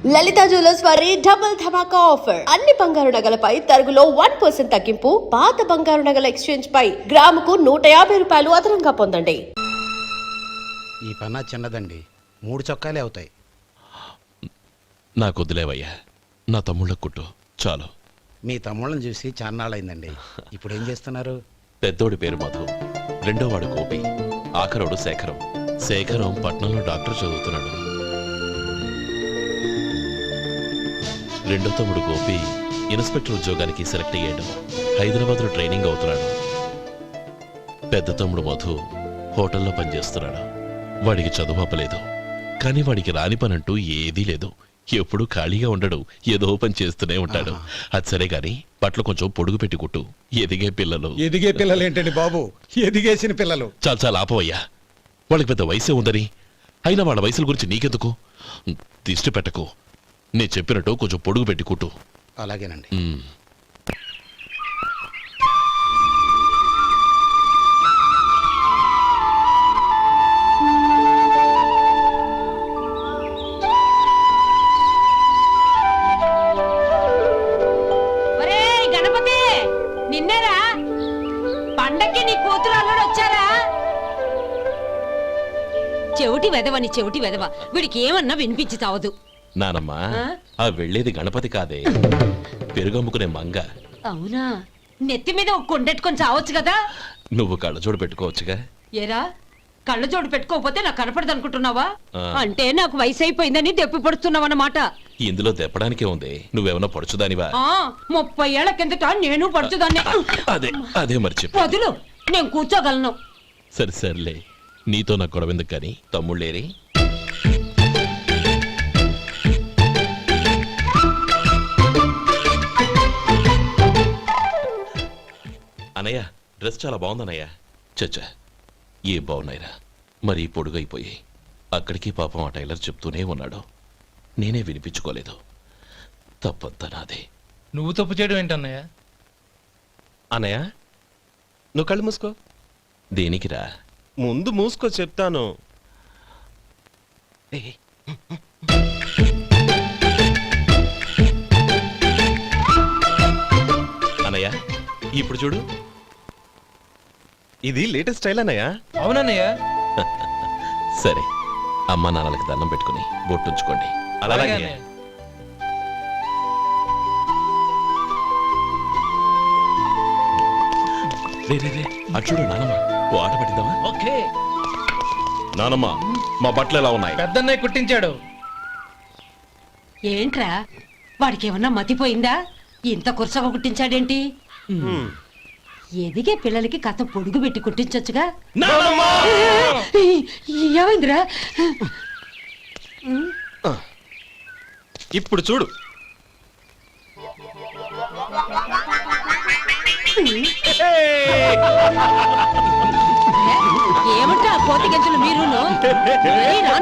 లలిత jewellers వారి double ధమాకా offer. అన్ని బంగారు నగలపై తరుగులో 1% తగ్గింపు. పాత బంగారు నగల ఎక్స్చేంజ్ పై గ్రాముకు 150 రూపాయలు అదనంగా పొందండి. ఈ పన్నా చిన్నదండి, 3 చొక్కాలే అవుతాయి. నాకు వదిలేవయ్యా, నా తమ్ముళ్ళ కుట్టు చాలు. మీ తమ్ముళ్ళని చూసి చాన్నాళ్ళైందండి. ఇప్పుడు ఏం చేస్తున్నారు? పెద్దోడి పేరు మధు, రెండోవాడు గోపి, ఆఖరోడు శేఖరం. శేఖరం పట్నంలో డాక్టర్ చదువుతున్నాడు. రెండో తమ్ముడు గోపి ఇన్స్పెక్టర్ ఉద్యోగానికి సెలెక్ట్ అయ్యాడు, హైదరాబాద్లో ట్రైనింగ్ అవుతున్నాడు. పెద్ద తమ్ముడు మధు హోటల్లో పనిచేస్తున్నాడు. వాడికి చదువు అప్పలేదు, కానీ వాడికి రాని పనంటూ ఏదీ లేదు. ఎప్పుడూ ఖాళీగా ఉండడు, ఏదో పని చేస్తూనే ఉంటాడు. అది సరే గాని బట్టలు కొంచెం పొడుగు పెట్టి కుట్టు. ఎదిగే పిల్లలు ఏంటండి బాబు, ఎదిగేసిన పిల్లలు. చాలా చాలా ఆపవయ్యా, వాళ్ళకి పెద్ద వయసే ఉందని. అయినా వాళ్ళ వయసుల గురించి నీకెందుకు? దిష్టి పెట్టకు. నేను చెప్పినట్టు కొంచెం పొడుగు పెట్టి కుట్టు. అలాగేనండి. గణపతి, నిన్నేరా పండక్కి నీ కూతురు అల్లుడు వచ్చారా? చెవిటి వెదవ వీడికి ఏమన్నా వినిపించి తావదు. నానమ్మా, ఆ వెళ్ళేది గణపతి కాదే, పెరుగమ్ముకునే మంగ. అవునా? నెత్తి మీద ఒక కొండెట్టుకొని చావచ్చు కదా. నువ్వు కళ్ళజోడు పెట్టుకోవచ్చుగా. ఏరా, కళ్ళజోడు పెట్టుకోకపోతే నాకు కనపడదు అనుకుంటున్నావా? అంటే నాకు వయసు అయిపోయిందని దెప్పి పడుతున్నావన్నమాట. ఇందులో దెప్పడానికే ఉంది. నువ్వేమన్నా పడుచుదానివా? 30 ఏళ్ల కిందట నేను పడుచుదాన్ని. అదే మరి చెప్పు. వదులు, నేను కూర్చోగలను. సర్లే, నీతో నాకు గొడవెందుకు కానీ. తమ్ముళ్ళేరి? అనయ్య, డ్రెస్ చాలా బాగుందన్నయ్య. చచ్చా, ఏ బాగున్నాయిరా, మరీ పొడుగైపోయి. అక్కడికి పాపం ఆ టైలర్ చెప్తూనే ఉన్నాడు, నేనే వినిపించుకోలేదు. తప్పంతా నాదే. నువ్వు తప్పు చేయడం ఏంటన్నయ్య? అన్నయ్య, నువ్వు కళ్ళు మూసుకో. దేనికిరా? ముందు మూసుకో చెప్తాను. అనయ్య, ఇప్పుడు చూడు. ఇది లేటెస్ట్ స్టైల్ అన్నయ్య. అవునన్నయ్య. సరే, అమ్మా నాన్నలకి దండం పెట్టుకుని బొట్టుంచుకోండి. అలాగే. రే, అటు చూడు నానమ్మ, ఓ ఆట పట్టిద్దామా? ఓకే. నానమ్మ, మా బట్టలు ఎలా ఉన్నాయి? పెద్దన్నయ్య కుట్టించాడు. ఏంట్రా, వాడికి ఏమన్నా మతిపోయిందా? ఇంత కుర్చగా కుట్టించాడేంటి? ఎదిగే పిల్లలకి కథ పొడుగు పెట్టి కుట్టించొచ్చుగా. ఏమైందిరా? ఇప్పుడు చూడు. ఏమంటా కోతి గంజలు మీరును?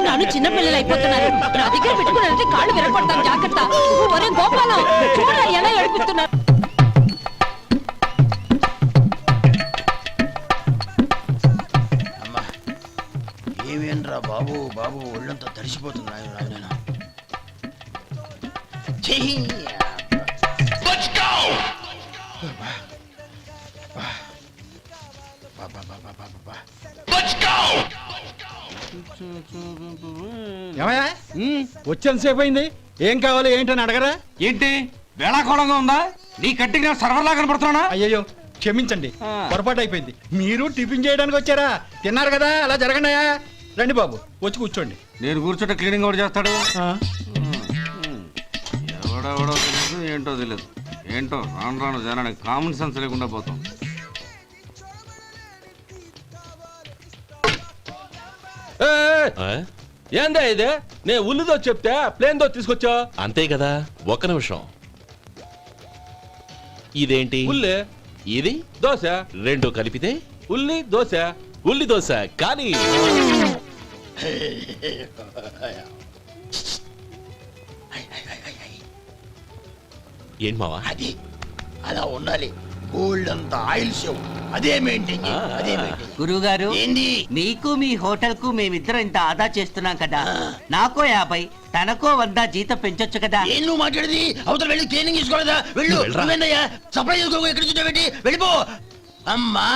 నన్ను చిన్న పిల్లలు అయిపోతున్నారు. నా దగ్గర పెట్టుకున్నారంటే కాళ్ళు విరగొడతాను, జాగ్రత్త. ఒరే గోపాలం, చూడరా ఎలా ఏడిపిస్తున్నారు. ఏమేంట్రా బాబు, ఒళ్ళంతా తడిసిపోతుంది. ఏమయ్యా, వచ్చేంత సేపు అయింది, ఏం కావాలి ఏంటని అడగరా? ఏంటి వేళాకోళంగా ఉందా? నీ కట్టిగా సర్వర్లా కనపడుతున్నా? అయ్యయ్యో, క్షమించండి, పొరపాటు అయిపోయింది. మీరు టిఫిన్ చేయడానికి వచ్చారా? తిన్నారు కదా, అలా జరగండియా. రండి బాబు, వచ్చి కూర్చోండి. నేను కూర్చుంటే క్లీనింగ్ కూడా చేస్తాడు. ఎవడెవడో తెలియదు, ఏంటో తెలియదు. ఏంటో రాను జనానికి కామన్ సెన్స్ లేకుండా పోతాం. ఏందా ఇదే? నేను ఉల్లిదో చెప్తే ప్లేన్ దో తీసుకొచ్చా. అంతే కదా, ఒక్క నిమిషం. ఇదేంటి? ఉల్లి. ఇది దోశ. రెండు కలిపితే ఉల్లి దోశ. ఉల్లి దోశ. కానీ ఏంటి మావా? అది అలా ఉండాలి. గోల్డ్ అంతా ఆయిల్ షో అదే మెయింటైన్ గురువుగారు, ఏంది? మీకు మీ హోటల్ కు మేమిద్దరం ఇంత ఆదా చేస్తున్నాం కదా, నాకో 50, తనకో 100 జీతం పెంచొచ్చు కదా. ఏం నువ్వు మాట్లాడేది? అవతల వెళ్ళి ట్రైనింగ్ తీసుకోలేదా? వెళ్ళు. నువ్వేందయ్యా సప్లై చేసుకో, ఎక్కడ చూసావు? వెళ్ళిపో. అమ్మా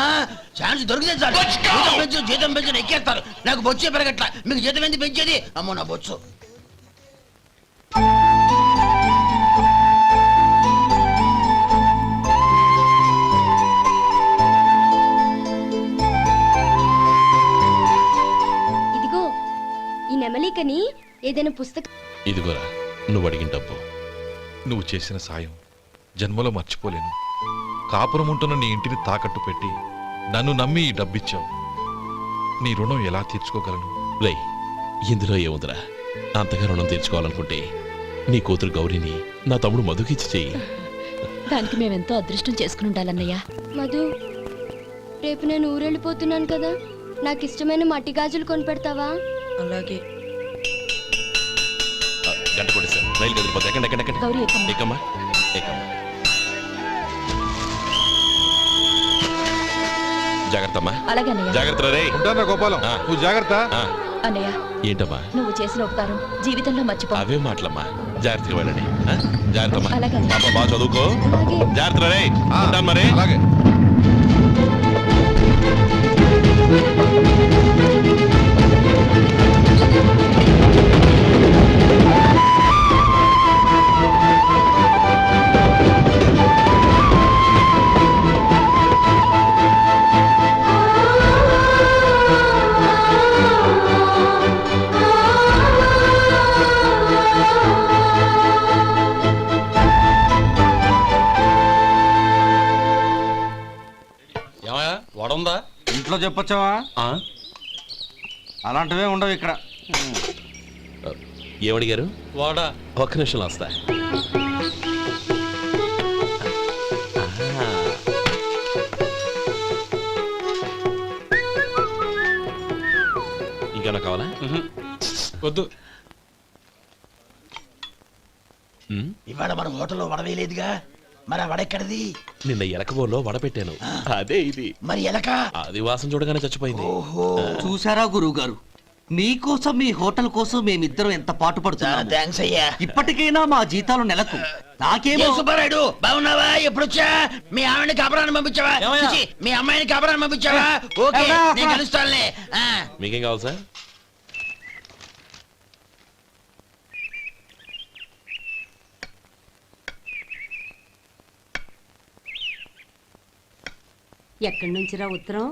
ఛాన్స్ దొరికితే చాలు. జీతం పెంచు ఎక్కేస్తారు. నాకు బొచ్చే పెరగట్ల. మీకు జీతం ఎందుకు పెంచేది? అమ్మో నా బొచ్చు. ఇదిగో ఈ నెమలికని ఏదైనా పుస్తకం. ఇదిగోరా నువ్వు అడిగిన డబ్బు. నువ్వు చేసిన సాయం జన్మలో మర్చిపోలేను. కాపురం ఉంటున్న నీ ఇంటిని తాకట్టు పెట్టి నన్ను నమ్మి ఈ డబ్బిచ్చావు. నీ రుణం ఎలా తీర్చుకోగలను? రే ఇందులో ఏముందిరా? అంతగా రుణం తీర్చుకోవాలనుకుంటే నీ కూతురు గౌరీని నా తమ్ముడు మధుకిచ్చి చెయ్యి. దానికి మేమెంతో అదృష్టం చేసుకుని ఉండాలన్నయ్య. మధు, రేపు నేను ఊరెళ్ళిపోతున్నాను కదా, నాకు ఇష్టమైన మట్టి గాజులు కొనిపెడతావా? అలాగే. గంట కొట్టేశాను. రైలు కదిలిపోతే ఎక్కండి ఎక్కండి ఎక్కండి. గౌరీ ఎక్కమ్మా. ఎక్కమ్మా ఎక్కమ్మా. జాగ్రత్తమ్మా. అలాగే అన్నయ్య. జాగ్రత్త రే. ఉంటానా గోపాలం? ఆ. నువ్వు జాగ్రత్త. అన్నయ్య ఏంటమ్మా నువ్వు చేసిన ఉపకారం జీవితంలో మర్చిపో. అవే మాటలమ్మా. జాగ్రత్తగా వెళ్ళండి. జాగ్రత్తమ్మా. అలాగే. పాప బాగా చదువుకో. అలాగే. జాగ్రత్త రే. ఉంటాను మరి. అలాగే. ఏమయ్యా వడుందా? ఇంట్లో చెప్పొచ్చావా? అలాంటివే ఉండవు ఇక్కడ. ఏమడిగారు? వాడా ఒక్క నిమిషంలో వస్తా. ఇంకేనా కావాలా? వద్దు. ఇవాళ మన హోటల్లో వడవేయలేదుగా, మరి ఆ వడెక్కడిది? నిన్న ఎలకబోలో వడ పెట్టాను. అదే ఇది. మరి ఎలక? అది వాసన చూడగానే చచ్చిపోయింది. చూసారా గురువు గారు, మీకోసం మీ హోటల్ కోసం మేమిద్దరం ఎంత పాటు పడుతున్నాము. థ్యాంక్స్ అయ్యా. ఇప్పటికైనా మా జీతాలు నెలకు నాకేమో. ఏ సుబ్బారాయుడు బాగున్నావా? ఎప్పుడొచ్చా? మీ ఆవిడని కాపురాన్ని పంపించావా? ఏమయ్యా? చిచి, మీ అమ్మాయిని కాపురాన్ని పంపించావా? ఓకే, నేను కలుస్తానులే. మీకేం కావాలి సార్? ఎక్కడి నుంచిరా ఉత్తరం?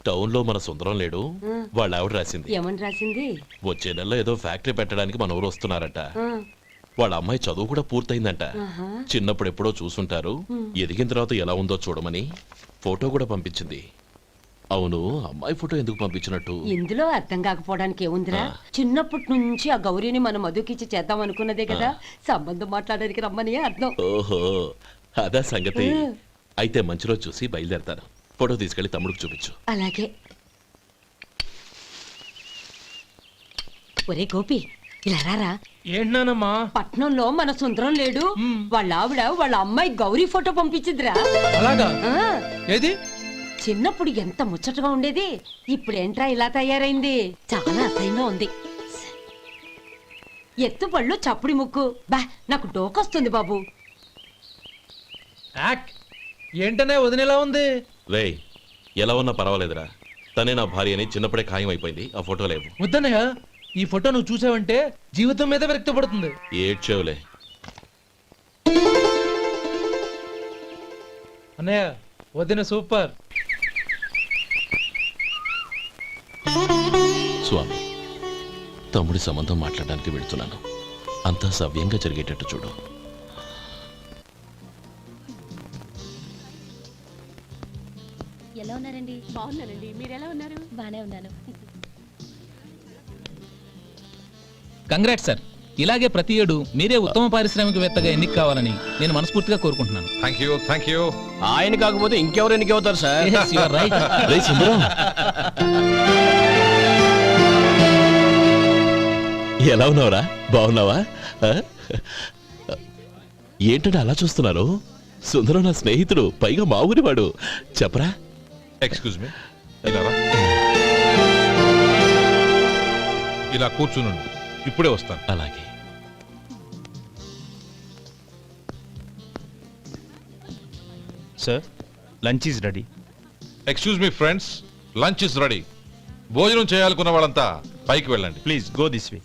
టౌన్ లో మన సుందరం లేడు, వాళ్ళ ఆవిడ రాసింది. ఏమని రాసింది? వచ్చే నెలలో ఏదో ఫ్యాక్టరీ పెట్టడానికి మన ఊరు వస్తున్నారట. వాళ్ళ అమ్మాయి చదువు కూడా పూర్తయిందంట. చిన్నప్పుడు ఎప్పుడో చూసుంటారు, ఎదిగిన తర్వాత ఎలా ఉందో చూడమని ఫోటో కూడా పంపించింది. అవును, అమ్మాయి ఫోటో ఎందుకు పంపించినట్టు? ఇందులో అర్థం కాకపోవడానికి ఏముందిరా? చిన్నప్పటి నుంచి ఆ గౌరీని మనం మధుకిచ్చి చేద్దాం అనుకున్నదే కదా, సంబంధం మాట్లాడడానికి రమ్మని అర్థం. ఓహో అదా సంగతి. అయితే మంచి రోజు చూసి బయలుదేరతాను. ఫోటో తీసుకెళ్లి తమ్ముడికి చూపించు. అలాగే. ఒరే గోపి, ఇలా రారా. ఏంటన్నానమ్మా? పట్నంలో మన సుందరం లేడు, వాళ్ళ ఆవిడ వాళ్ళ అమ్మాయి గౌరీ ఫోటో పంపించిద్దిరా. అలాగా? ఆ, ఏది? చిన్నప్పుడు ఎంత ముచ్చటగా ఉండేది, ఇప్పుడేంట్రా ఇలా తయారైంది? చాలా అసహ్యంగా ఉంది. ఎత్తు పళ్ళు చప్పుడి ముక్కు, బా నాకు డోకొస్తుంది బాబు. యాక్ ఏంటనే వదినేలా ఉంది? రే ఎలా ఉన్నా పర్వాలేదురా, తనే నా భార్య అని చిన్నప్పుడే ఖాయం అయిపోయింది. ఆ ఫోటో లేవు. వద్దన్నయ్య, ఈ ఫోటో నువ్వు చూసావంటే జీవితం మీద విరక్తి పడుతుంది. ఏడ్చేవులే. అన్నయ్య వదిన సూపర్. స్వామి, తమ్ముడి సంబంధం మాట్లాడడానికి వెళ్తున్నాను. అంతా సవ్యంగా జరిగేటట్టు చూడు. ఎలా ఉన్నారండి? బాగున్నానండి, మీరు ఎలా ఉన్నారు? బానే ఉన్నాను. Congrats sir. ఇలాగే ప్రతి ఏడు మీరే ఉత్తమ పారిశ్రామికవేత్తగా ఎన్నిక కావాలని నేను మనస్ఫూర్తిగా కోరుకుంటున్నాను. Thank you. ఆయన కాకపోతే ఇంకెవరు ఎన్నిక అవుతారు sir? Yes, you are right. రే సుందరం, ఎలా ఉన్నావురా? బాగున్నావా? ఏంటంటే అలా చూస్తున్నారు? సుందరం నా స్నేహితుడు, పైగా మా ఊరివాడు. చెప్పరా? ఎక్స్క్యూజ్ మీ, ఇలా రా. ఇలా కూర్చున్నాను, ఇప్పుడే వస్తాను. అలాగే. Sir lunch is ready. Excuse me friends, lunch is ready. భోజనం చేయాలనుకున్న వాళ్ళంతా పైకి వెళ్ళండి. Please go this way.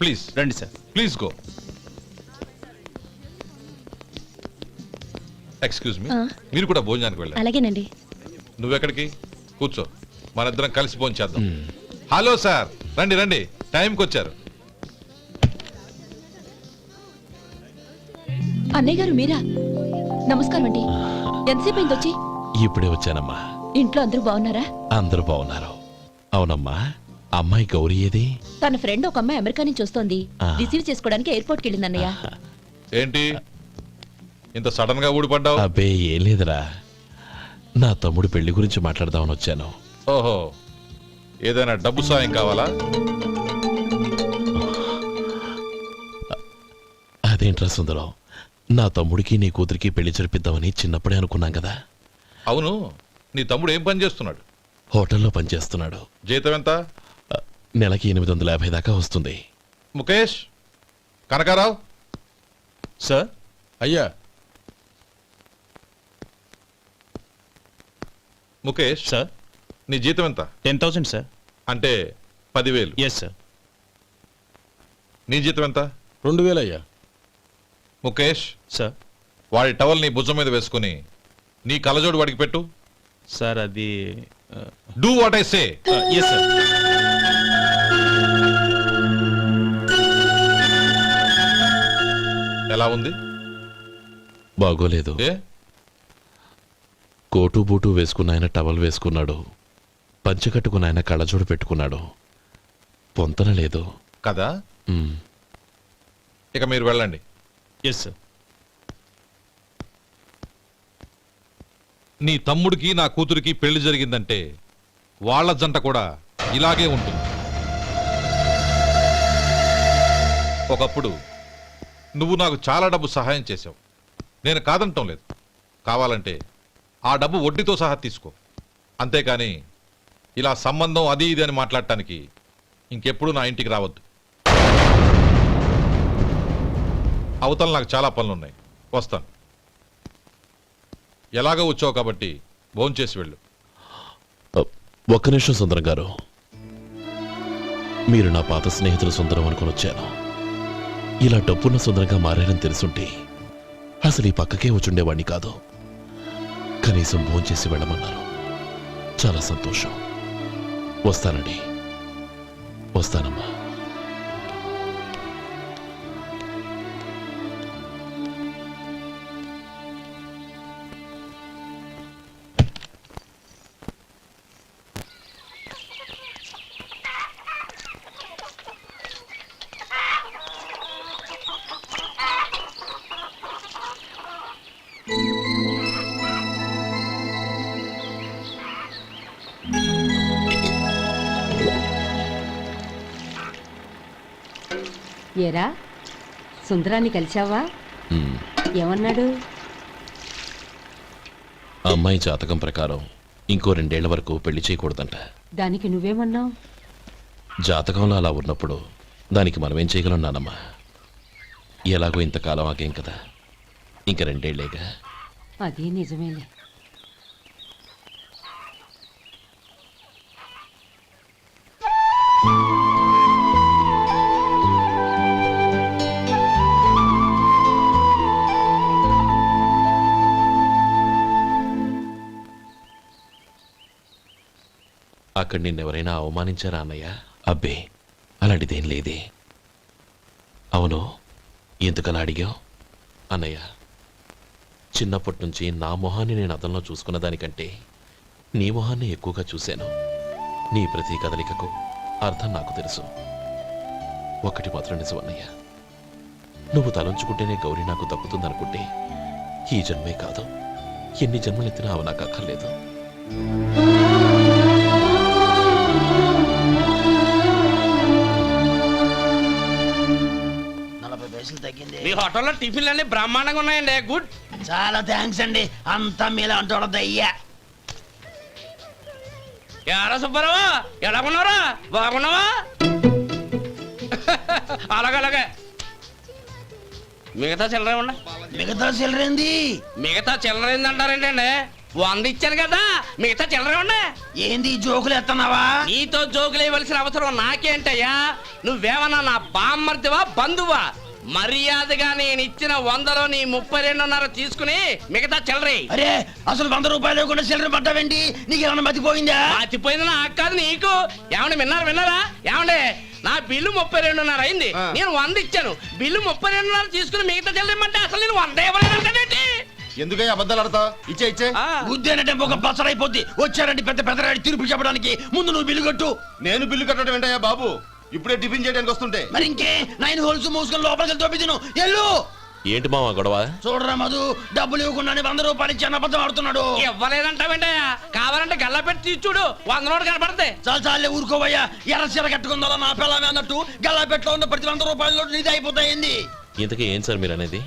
Please రండి sir. Please go. Excuse me, మీరు కూడా భోజనానికి వెళ్ళండి. అలాగేనండి. నువ్వెక్కడికి? కూర్చో, మనిద్దరం కలిసి భోజనం చేద్దాం. హలో సార్, రండి రండి, టైంకి వచ్చారు. అన్నయ్య గారు మీరా? నమస్కారం అండి. ఎంతసేపు అయింది వచ్చి? ఇప్పుడే వచ్చానమ్మా. ఇంట్లో అందరూ బాగున్నారా? అందరూ బాగున్నారు. అవునమ్మా, అమ్మాయి గౌరీ ఏది? తన ఫ్రెండ్ ఒక అమ్మాయి అమెరికా నుంచి వస్తోంది. ఆ. రిసీవ్ చేసుకోవడానికి ఎయిర్పోర్ట్కి వెళ్ళింది అన్నయ్య. ఏంటి ఇంత సడన్ గా ఊడిపడ్డావు? అబ్బే ఏం లేదురా, నా తమ్ముడు పెళ్లి గురించి మాట్లాడదామని వచ్చాను. ఓహో, ఏదైనా డబ్బు సాయం కావాలా? అదేంట్రా సుందరం, నా తమ్ముడికి నీ కూతురికి పెళ్లి జరిపిద్దామని చిన్నప్పుడే అనుకున్నాం కదా. అవును, నీ తమ్ముడు ఏం పని చేస్తున్నాడు? హోటల్లో పనిచేస్తున్నాడు. జీతం ఎంత? నెలకి 850 దాకా వస్తుంది. ముఖేష్, కనకారావు. సార్. అయ్యా. ముఖేష్ సార్. నీ జీతం ఎంత? 10,000 సార్. అంటే 10,000. Yes sir. నీ జీతం ఎంత? 2,000 అయ్యా. ముఖేష్, సార్. వాడి టవల్ నీ భుజం మీద వేసుకుని నీ కలజోడు వాడికి పెట్టు. సార్ అది do what I say. Yes sir. ఎలా ఉంది? బాగోలేదు. ఏ? కోటు బూటు వేసుకున్న ఆయన టవల్ వేసుకున్నాడు, పంచె కట్టుకున్న ఆయన కళ్ళజోడు పెట్టుకున్నాడు. పొంతన లేదు కదా. ఉమ్. ఇక మీరు వెళ్ళండి. Yes sir. నీ తమ్ముడికి నా కూతురికి పెళ్లి జరిగిందంటే వాళ్ళ జంట కూడా ఇలాగే ఉంటుంది. ఒకప్పుడు నువ్వు నాకు చాలా డబ్బు సహాయం చేశావు, నేను కాదంటం లేదు. కావాలంటే ఆ డబ్బు వడ్డీతో సహా తీసుకో. అంతేకాని ఇలా సంబంధం అది ఇది అని మాట్లాడటానికి ఇంకెప్పుడు నా ఇంటికి రావద్దు. అవతల నాకు చాలా పనులున్నాయి, వస్తాను. ఎలాగో వచ్చావు కాబట్టి భోంచేసి వెళ్ళు. ఒక్క నిమిషం సుందరం గారు, మీరు నా పాత స్నేహితులు సుందరం అనుకుని వచ్చాను. ఇలా డబ్బున్న సుందరంగా మారారని తెలుసుంటే అసలు ఈ పక్కకే వచ్చుండేవాణ్ణి కాదు. కనీసం భోంచేసి వెళ్ళమన్నారు, చాలా సంతోషం. వస్తానండి. వస్తానమ్మా. ఏరా, సుందరాన్ని కలిశావా? ఉమ్. ఏమన్నాడు? ఆ అమ్మాయి జాతకం ప్రకారం ఇంకో 2 ఏళ్ల వరకు పెళ్లి చేయకూడదంట. దానికి నువ్వేమన్నావు? జాతకంలో అలా ఉన్నప్పుడు దానికి మనమేం చేయగలం నానమ్మా? ఎలాగో ఇంతకాలం ఆగేం కదా, ఇంక 2 ఏళ్లేగా. అది నిజమేలే. అక్కడ నిన్నెవరైనా అవమానించారా అన్నయ్య? అబ్బే, అలాంటిదేం లేదే. అవును, ఎందుకలా అడిగావు? అన్నయ్య, చిన్నప్పటి నుంచి నా మొహాన్ని నేను అద్దంలో చూసుకున్న దానికంటే నీ మొహాన్ని ఎక్కువగా చూశాను. నీ ప్రతి కదలికకు అర్థం నాకు తెలుసు. ఒకటి మాత్రం నిజం అన్నయ్య, నువ్వు తలంచుకుంటేనే గౌరీ నాకు దక్కుతుందనుకుంటే ఈ జన్మే కాదు, ఎన్ని జన్మలెత్తినా అవి నాకు అక్కర్లేదు. మీ హోటల్లో టిఫిన్లు అన్ని బ్రహ్మాండంగా ఉన్నాయండి. గుడ్, చాలా థ్యాంక్స్ అండి. అంతా మీలా అంటూడదు అయ్యా. ఎరా సుబ్బారావు, ఎలాగున్నారా? బాగున్నావా? అలాగే మిగతా చిల్లర ఉండే మిగతా సిల్లరేంది? మిగతా చిల్లర ఏందంటారేంటండి 100 ఇచ్చాను కదా మిగతా చిల్లర ఉండే. ఏంది ఈ జోకులు ఎత్తన్నావా? నీతో జోకులు ఇవ్వాల్సిన అవసరం నాకేంటయ్యా? నువ్వేమన్నా నా బామ్మర్దివా బంధువా? మర్యాదగా నేను ఇచ్చిన 100లో నీ 32.5 తీసుకుని మిగతా చిల్లరే. అరే అసలు 100 రూపాయలు లేకుండా సిల్లర్ పడ్డావేంటి? నీకు ఏమన్నా మతిపోయిందా? మర్చిపోయింది నాకు కాదు నీకు. ఏమండి విన్నారా ఏమండి? నా బిల్లు 32.5 అయింది. నేను 100 ఇచ్చాను. బిల్లు 32.5 తీసుకుని మిగతా చిల్లరేమంటే అసలు నేను 100 ఇవ్వలేదంటే ఎందుకయ్యా అబద్ధాలు ఆడతావు? ఇచ్చే ఉద్యానంటే ఒక పసరైపోద్ది. వచ్చారంటే పెద్ద పెద్దరాడి తీర్పు చెప్పడానికి ముందు నువ్వు బిల్లు కట్టు. నేను బిల్లు కట్టడం ఏంటయ్యా బాబు? ఇప్పుడే టిఫిన్ చేయడానికి వస్తుంటే. మరి ఇంకే 9 హోల్స్ మూసుకొని లోపలికి తోపి తిను. ఎల్లు. ఏంటి మావా గొడవ? చూడరా మధు, డబ్బులు ఇవ్వకుండానే 100 రూపాయలు ఇచ్చి అబద్ధం ఆడుతున్నాడు. ఇవ్వలేదంటావేంటయ్యా? కావాలంటే గల్లా పెట్టి తీసి చూడు, 100 నోటు కనపడతాయి. చాలే ఊరుకోవయ్యా. ఎర్ర చీర కట్టుకుందా నా పిల్లమే అన్నట్టు గల్లాపెట్లో ఉన్న ప్రతి 100 రూపాయలు నీది అయిపోతాయింది. ఇంతకీ ఏం సార్ మీరు అనేది?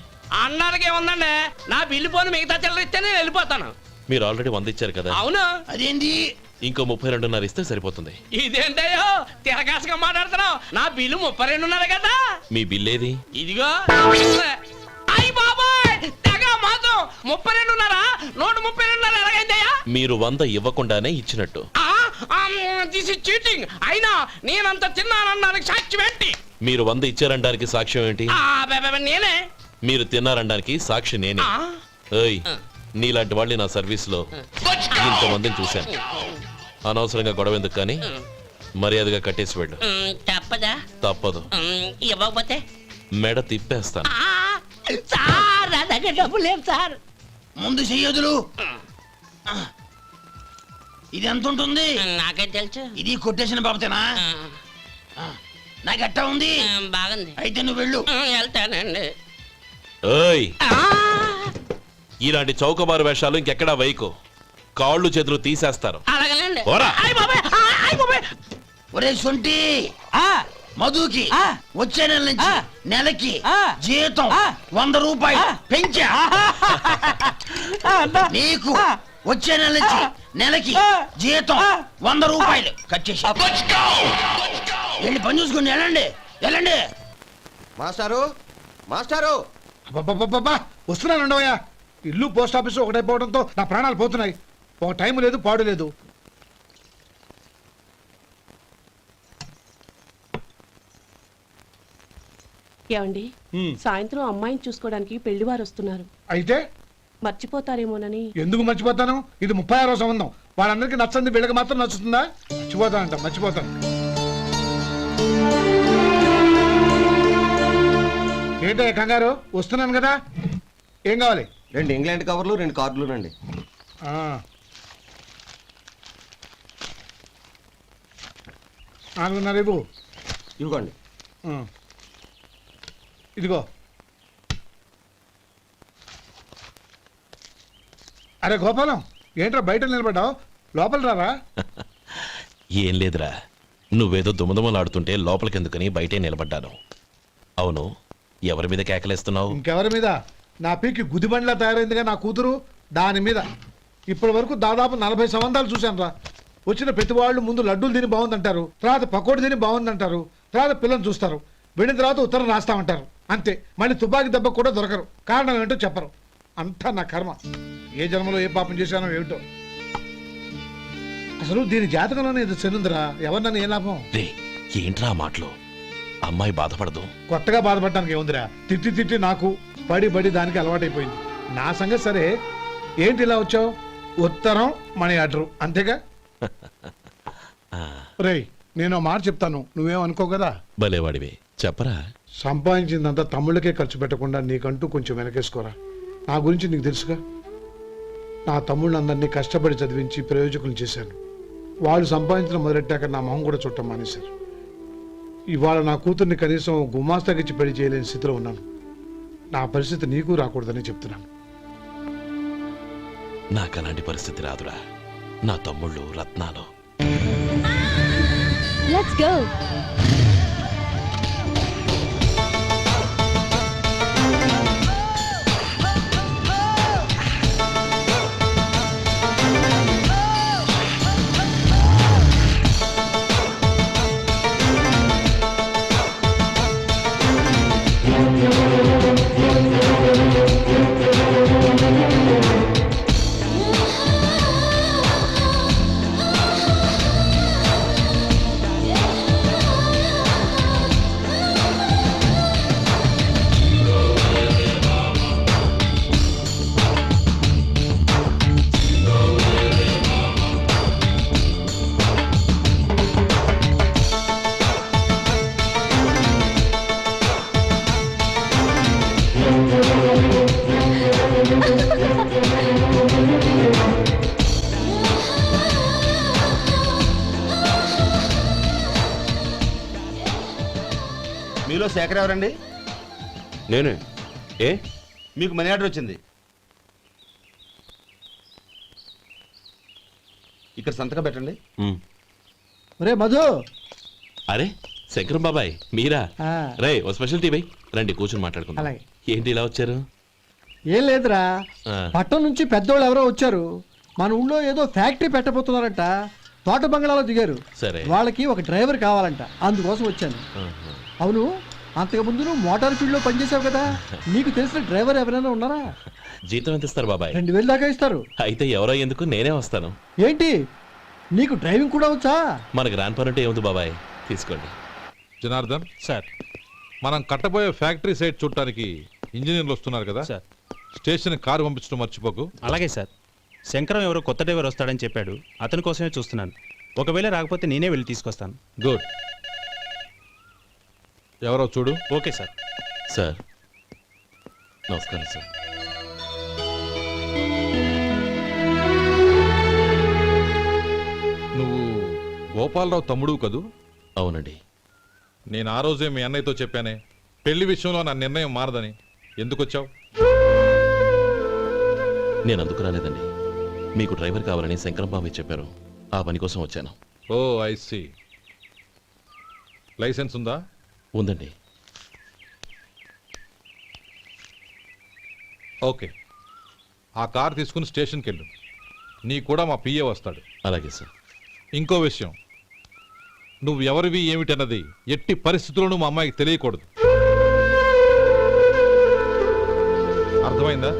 అన్నానికి ఏముందండి, నా బిల్లు పోను మిగతా చిల్లర ఇస్తే నేను వెళ్ళిపోతాను. మీరు ఆల్రెడీ 100 ఇచ్చారు కదా. అవును. అదేంటి? ఇంకో 32.5 ఇస్తే సరిపోతుంది. ఇదేంటయ్యో తిరగాసుగా మాట్లాడుతున్నావు? నా బిల్లు 32.5 కదా. మీ బిల్ ఏది? ఇదిగో. అయ్య బాబాయ్, తెగ మాత్రం 32.5 నోటు 32.5 ఎలాగైందయ్యా? మీరు 100 ఇవ్వకుండానే ఇచ్చినట్టు. This is cheating. అయినా నేనంత తిన్నానన్నానికి సాక్ష్యం ఏంటి? మీరు 100 ఇచ్చారనడానికి సాక్ష్యం ఏంటి? నేనే. మీరు తిన్నారనడానికి సాక్షి నేనే. ఏయ్, నీలాంటి వాళ్ళని నా సర్వీస్ లో ఇంతమందిని చూశాను. అనవసరంగా గొడవ ఎందుకు కానీ మర్యాదగా కట్టేసి వెళ్ళు. తప్పదా? తప్పదు. ఇవ్వకపోతే మెడ తిప్పేస్తాను. సార్ నా దగ్గర డబ్బు లేదు సార్. ముందు చెయ్యదులు. ఇది ఎంత ఉంటుంది? నాకే తెలుసు. ఇది కొట్టేసిన బాబతేనా? నాకు ఎట్టా ఉంది? బాగుంది. అయితే నువ్వు వెళ్ళు. వెళ్తానండి. ఏయ్, ఇలాంటి చౌకబారు వేషాలు ఇంకెక్కడా వైకు. కాళ్ళు చేతులు తీసేస్తారు. అలాగేనండి. పోరా. ఒరే సొంటి, మధుకి వచ్చే నెల నుంచి నెలకి జీతం 100 రూపాయలు పెంచా. నీకు వచ్చే నెల నుంచి నెలకి జీతం 100 రూపాయలు కట్ చేసి వెళ్ళి పని చూసుకుని వెళ్ళండి. మాస్టారు వస్తున్నాను ఉండవయ్యా. ఇల్లు పోస్ట్ ఆఫీసు ఒకటైపోవడంతో నా ప్రాణాలు పోతున్నాయి. ఒక టైం లేదు, పాడు లేదు. ఏమండి, సాయంత్రం అమ్మాయిని చూసుకోవడానికి పెళ్లివారు వస్తున్నారు. అయితే మర్చిపోతారేమోనని. ఎందుకు మర్చిపోతాను? ఇది 36వ సంబంధం. వాళ్ళందరికీ నచ్చంది, వీళ్ళకి మాత్రం నచ్చుతుందా? మర్చిపోతాను. ఏంటో కంగారు? వస్తున్నాను కదా. ఏం కావాలి? 2 ఇంగ్లాండ్ కవర్లు 2 కార్డులు రండి. 4.5 ఇవ్వు. ఇవ్వండి. ఇదిగో. అరే గోపాలం, ఏంట్రా బయట నిలబడ్డావు? లోపల రారా. ఏం లేదురా, నువ్వేదో దుమదుమలాడుతుంటే లోపలికెందుకని బయటే నిలబడ్డాను. అవును, ఎవరి మీద కేకలేస్తున్నావు? ఇంకెవరి మీద? నా పీకి గుదిబండ్లా తయారైందిగా నా కూతురు, దాని మీద. ఇప్పటి వరకు దాదాపు 40 సంబంధాలు చూశాను రా. వచ్చిన ప్రతి వాళ్ళు ముందు లడ్డూలు తిని బాగుందంటారు, తర్వాత పకోడి తిని బాగుందంటారు, తర్వాత పిల్లలు చూస్తారు, వెళ్ళిన తర్వాత ఉత్తరం రాస్తామంటారు. అంతే. మళ్ళీ తుపాకీ దెబ్బ కూడా దొరకరు. కారణం ఏంటో చెప్పరు. అంతా నా కర్మ. ఏ జన్మలో ఏ పాపం చేశానో ఏమిటో. అసలు దీని జాతకంలోనే ఇది చెందుందిరా. ఎవరినన్నా ఏ లాభం? ఏంట్రా మాటలు? అమ్మాయి బాధపడదు. కొత్తగా బాధపడటానికి ఏముందిరా? తిట్టి నాకు పడి దానికి అలవాటైపోయింది. నా సంగతి సరే, ఏంటి ఇలా వచ్చావు? ఉత్తరం, మనీ ఆర్డరు, అంతేగా? రేయ్, నేను మాట చెప్తాను, నువ్వేమనుకో కదా. భలేవాడివి, చెప్పరా. సంపాదించిందంతా తమ్ముళ్ళకే ఖర్చు పెట్టకుండా నీకంటూ కొంచెం వెనకేసుకోరా. నా గురించి నీకు తెలుసుగా. నా తమ్ముళ్ళందరినీ కష్టపడి చదివించి ప్రయోజకులు చేశాను. వాళ్ళు సంపాదించడం మొదలెట్టాక నా మొహం కూడా చుట్టం మానేశారు. ఇవాళ నా కూతుర్ని కనీసం గుమాస్తాకిచ్చి పెళ్లి చేయలేని స్థితిలో ఉన్నాను. నా పరిస్థితి నీకు రాకూడదని చెప్తున్నాను. నాకు అలాంటి పరిస్థితి రాదురా. నా తమ్ముళ్ళు రత్నాలు. Let's go. మీలో శేఖర్ ఎవరండి? నేనే. ఏ మీకు మనీ ఆర్డర్ వచ్చింది. ఇక్కడ సంతకం పెట్టండి. ఒరే మధు, అరే శంకరం బాబాయ్ మీరా? ఆ. రే ఓ స్పెషల్ టీ బై రండి కూర్చొని మాట్లాడుకుందాం. అలాగే. ఏంటి ఇలా వచ్చారు? ఏం లేదురా, ఆ. పట్టణం నుంచి పెద్దోళ్ళు ఎవరో వచ్చారు. మన ఊళ్ళో ఏదో ఫ్యాక్టరీ పెట్టబోతున్నారంట. తోట బంగ్లాలో దిగారు. సరే. వాళ్ళకి ఒక డ్రైవర్ కావాలంట, అందుకోసం వచ్చాను. ఆహా. అవును, అంతకుముందు నువ్వు మోటార్ ఫీల్డ్ లో పనిచేసావు కదా, నీకు తెలిసిన డ్రైవర్ ఎవరైనా ఉన్నారా? జీతం ఎంత ఇస్తారు బాబాయ్? 2000 దాకా ఇస్తారు. అయితే ఎవరో ఎందుకు నేనే వస్తాను. ఏంటి, నీకు డ్రైవింగ్ కూడా వచ్చా? మనకు రాని పని అంటే ఏముంది బాబాయ్, తీసుకోండి. జనార్దన్, సార్. మనం కట్టబోయే ఫ్యాక్టరీ సైట్ చూడటానికి ఇంజనీర్లు వస్తున్నారు కదా, సార్. స్టేషన్ కారు పంపించడం మర్చిపోకు. అలాగే సార్. శంకరం ఎవరో కొత్త డ్రైవర్ వస్తాడని చెప్పాడు, అతని కోసమే చూస్తున్నాను. ఒకవేళ రాకపోతే నేనే వెళ్ళి తీసుకొస్తాను. గుడ్. ఎవరో చూడు. Okay sir. సార్ నమస్కారం సార్. నువ్వు గోపాలరావు తమ్ముడు కదూ? అవునండి. నేను ఆ రోజే మీ అన్నయ్యతో చెప్పానే, పెళ్లి విషయంలో నా నిర్ణయం మారదని. ఎందుకు వచ్చావు? నేను అందుకు రాలేదండి. మీకు డ్రైవర్ కావాలని శంకరం బాబాయ్ చెప్పారు, ఆ పని కోసం వచ్చాను. ఓ ఐ సీ. లైసెన్స్ ఉందా? ఉందండి. ఓకే, ఆ కార్ తీసుకుని స్టేషన్కి వెళ్ళు. నీ కూడా మా పిఏ వస్తాడు. అలాగే సార్. ఇంకో విషయం, నువ్వు ఎవరివి ఏమిటన్నది ఎట్టి పరిస్థితుల్లోనూ మా అమ్మాయికి తెలియకూడదు. అర్థమైందా?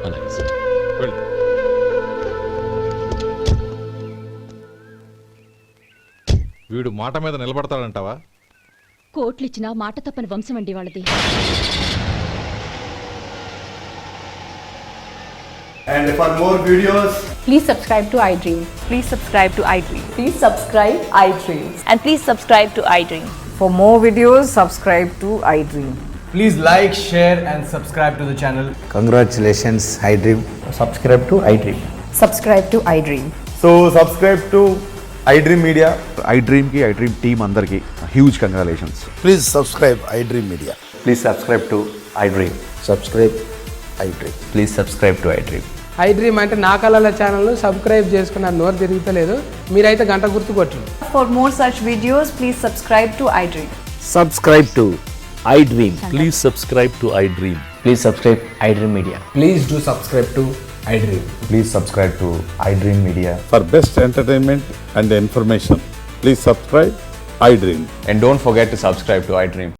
అలాగే సార్. వెళ్ళు. వీడు మాట మీద నిలబడతాడంటావా? కోట్లిచ్చినా మాట తప్పని వంశం అండి వాళ్ళది. And for more videos, please subscribe to iDream. Please subscribe to iDream. Please subscribe iDream. And please subscribe to iDream. For more videos, subscribe to iDream. please like, share and subscribe to the channel. Congratulations, iDream. Subscribe to iDream. Subscribe to iDream. So subscribe to iDream Media. iDream ki iDream team andarki huge congratulations. Please subscribe iDream Media. Please subscribe to iDream. Subscribe iDream. Please subscribe to iDream. iDream అంటే నా కళల channel subscribe చేసుకున్న నోరు తిరుగుతలేదు, మీరైతే గంట గుర్తు కొట్టండి. For more such videos, please subscribe to iDream. Subscribe to iDream. Please subscribe to iDream. Please subscribe iDream Media. Please do subscribe to iDream. Please subscribe to iDream Media. For best entertainment and information, please subscribe iDream. And don't forget to subscribe to iDream.